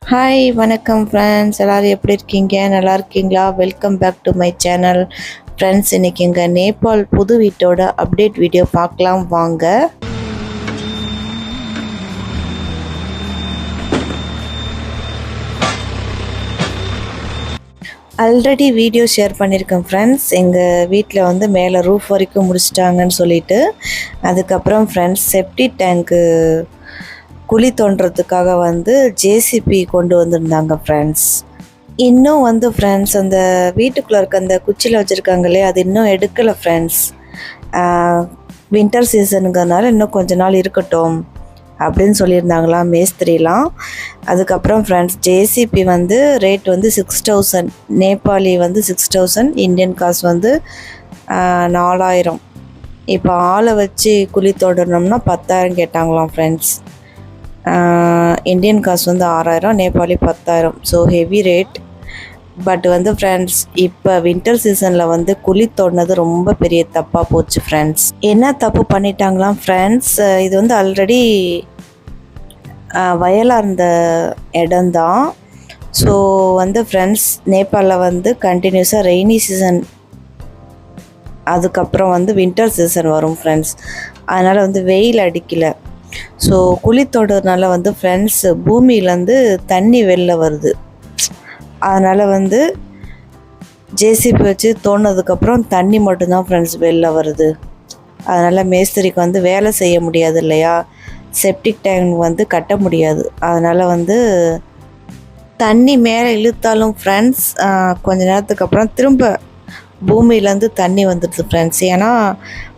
Hi வணக்கம் friends, எல்லோரும் எப்படி இருக்கீங்க? நல்லா இருக்கீங்களா? Welcome back to my channel friends. இன்றைக்கி எங்கள் நேபாள் புது வீட்டோட அப்டேட் வீடியோ பார்க்கலாம் வாங்க. ஆல்ரெடி வீடியோ ஷேர் பண்ணியிருக்கேன் ஃப்ரெண்ட்ஸ். எங்கள் வீட்டில் வந்து மேலே ரூஃப் வரைக்கும் முடிச்சிட்டாங்கன்னு சொல்லிட்டு, அதுக்கப்புறம் ஃப்ரெண்ட்ஸ் செப்டி டேங்க்கு குழி தோண்டுறதுக்காக வந்து ஜேசிபி கொண்டு வந்திருந்தாங்க ஃப்ரெண்ட்ஸ். இன்னும் வந்து ஃப்ரெண்ட்ஸ் அந்த வீட்டுக்குள்ளே இருக்க அந்த குச்சியில் வச்சுருக்காங்களே அது இன்னும் எடுக்கலை ஃப்ரெண்ட்ஸ். வின்டர் சீசனுங்கிறதுனால இன்னும் கொஞ்ச நாள் இருக்கட்டும் அப்படின்னு சொல்லியிருந்தாங்களாம் மேஸ்திரிலாம். அதுக்கப்புறம் ஃப்ரெண்ட்ஸ் ஜேசிபி வந்து ரேட் வந்து 6000, நேபாளி வந்து 6000, இந்தியன் காசு வந்து 4000. இப்போ ஆளை வச்சு குழி தோண்டணும்னா 10,000 கேட்டாங்களாம் ஃப்ரெண்ட்ஸ். இந்தியன் காசு வந்து 6000, Nepali 10,000. So heavy rate. But வந்து ஃப்ரெண்ட்ஸ் இப்போ வின்டர் சீசனில் வந்து குழி தோண்டினது ரொம்ப பெரிய தப்பாக போச்சு ஃப்ரெண்ட்ஸ். என்ன தப்பு பண்ணிட்டாங்களாம் ஃப்ரெண்ட்ஸ், இது வந்து ஆல்ரெடி வயலாக இருந்த இடம்தான். ஸோ வந்து ஃப்ரெண்ட்ஸ் நேபாளில் வந்து கண்டினியூஸாக ரெய்னி சீசன், அதுக்கப்புறம் வந்து வின்டர் சீசன் வரும் ஃப்ரெண்ட்ஸ். அதனால் வந்து வெயில் அடிக்கலை. ஸோ குழி தோண்டுறதுனால வந்து ஃப்ரெண்ட்ஸ் பூமியிலேருந்து தண்ணி வெளில வருது. அதனால் வந்து ஜேசிபி வச்சு தோண்டினதுக்கப்புறம் தண்ணி மட்டும்தான் ஃப்ரெண்ட்ஸ் வெளில வருது. அதனால் மேஸ்திரிக்கு வந்து வேலை செய்ய முடியாது இல்லையா, செப்டிக் டேங்க் வந்து கட்ட முடியாது. அதனால் வந்து தண்ணி மேலே இழுத்தாலும் ஃப்ரெண்ட்ஸ் கொஞ்ச நேரத்துக்கு அப்புறம் திரும்ப பூமியிலேருந்து தண்ணி வந்துடுது ஃப்ரெண்ட்ஸ். ஏன்னா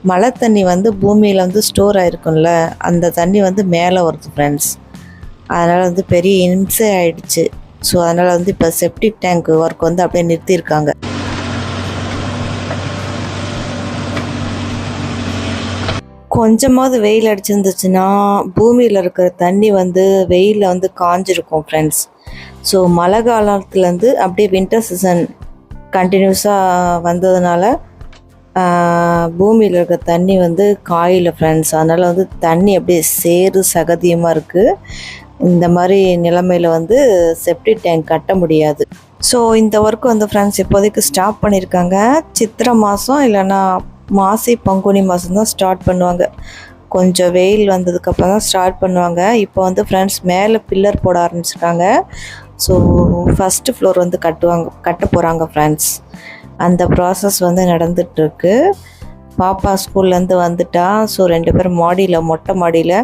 மழை தண்ணி வந்து பூமியில் வந்து ஸ்டோர் ஆகிருக்கும்ல, அந்த தண்ணி வந்து மேலே வருது ஃப்ரெண்ட்ஸ். அதனால் வந்து பெரிய இம்சை ஆகிடுச்சு. ஸோ அதனால் வந்து இப்போ செப்டிக் டேங்க் ஒர்க் வந்து அப்படியே நிறுத்தியிருக்காங்க. கொஞ்சமாவது வெயில் அடிச்சிருந்துச்சுன்னா பூமியில் இருக்கிற தண்ணி வந்து வெயிலில் வந்து காஞ்சிருக்கும் ஃப்ரெண்ட்ஸ். ஸோ மழை காலத்துலேருந்து அப்படியே வின்டர் சீசன் கண்டினியூஸாக வந்ததுனால பூமியில் இருக்க தண்ணி வந்து காயில் ஃப்ரெண்ட்ஸ். அதனால் வந்து தண்ணி அப்படியே சேறு சகதியமாக இருக்குது. இந்த மாதிரி நிலைமையில் வந்து செப்டி டேங்க் கட்ட முடியாது. ஸோ இந்த ஒர்க் வந்து ஃப்ரெண்ட்ஸ் இப்போதைக்கு ஸ்டாப் பண்ணியிருக்காங்க. சித்திரை மாதம் இல்லைன்னா மாசி பங்குனி மாதம் தான் ஸ்டார்ட் பண்ணுவாங்க. கொஞ்சம் வெயில் வந்ததுக்கப்புறம் தான் ஸ்டார்ட் பண்ணுவாங்க. இப்போ வந்து ஃப்ரெண்ட்ஸ் மேலே பில்லர் போட ஆரம்பிச்சிருக்காங்க. ஸோ ஃபஸ்ட்டு ஃப்ளோர் வந்து கட்ட போகிறாங்க ஃப்ரெண்ட்ஸ். அந்த ப்ராசஸ் வந்து நடந்துகிட்ருக்கு. பாப்பா ஸ்கூல்லேருந்து வந்துட்டா. ஸோ 2 பேரும் மொட்டை மாடியில்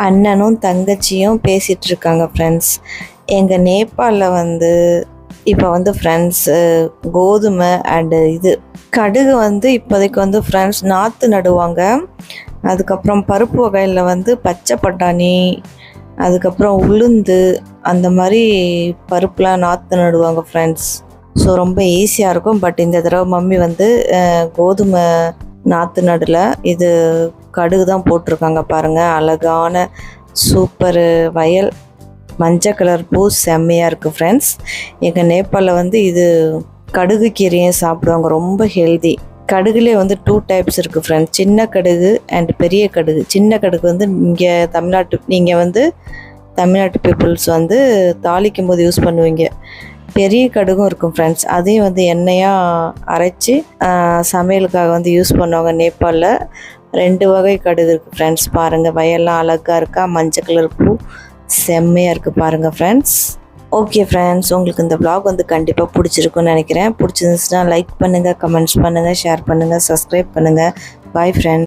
அண்ணனும் தங்கச்சியும் பேசிகிட்ருக்காங்க ஃப்ரெண்ட்ஸ். எங்கள் நேபாளில் வந்து இப்போ வந்து ஃப்ரெண்ட்ஸ் கோதுமை அண்டு கடுகு வந்து இப்போதைக்கு வந்து ஃப்ரெண்ட்ஸ் நாற்று நடுவாங்க. அதுக்கப்புறம் பருப்பு வகையில் வந்து பச்சை பட்டாணி, அதுக்கப்புறம் உளுந்து, அந்த மாதிரி பருப்புலாம் நாற்று நடுவாங்க ஃப்ரெண்ட்ஸ். ஸோ ரொம்ப ஈஸியாக இருக்கும். பட் இந்த தடவை மம்மி வந்து கோதுமை நாற்று நடல, இது கடுகு தான் போட்டிருக்காங்க. பாருங்கள், அழகான சூப்பர் வயல், மஞ்சள் கலர் பூ, செம்மையாக இருக்குது ஃப்ரெண்ட்ஸ். எங்கள் நேபாளில் வந்து இது கடுகு கீரையும் சாப்பிடுவாங்க, ரொம்ப ஹெல்தி. கடுகுலே வந்து 2 டைப்ஸ் இருக்குது ஃப்ரெண்ட்ஸ், சின்ன கடுகு அண்ட் பெரிய கடுகு. சின்ன கடுகு வந்து இங்கே நீங்கள் வந்து தமிழ்நாட்டு பீப்புள்ஸ் வந்து தாளிக்கும் போது யூஸ் பண்ணுவீங்க. பெரிய கடுகும் இருக்கும் ஃப்ரெண்ட்ஸ், அதையும் வந்து எண்ணெயாக அரைச்சி சமையலுக்காக வந்து யூஸ் பண்ணுவாங்க நேபாளில். 2 வகை கடுகு இருக்குது ஃப்ரெண்ட்ஸ். பாருங்கள், வயல்லாம் அழகாக இருக்கா, மஞ்சள் கலர் பூ செம்மையாக இருக்குது பாருங்கள் ஃப்ரெண்ட்ஸ். ஓகே ஃப்ரெண்ட்ஸ், உங்களுக்கு இந்த vlog வந்து கண்டிப்பாக பிடிச்சிருக்குன்னு நினைக்கிறேன். பிடிச்சிருந்துச்சுன்னா லைக் பண்ணுங்கள், கமெண்ட்ஸ் பண்ணுங்கள், ஷேர் பண்ணுங்கள், சப்ஸ்கிரைப் பண்ணுங்கள். Bye friends.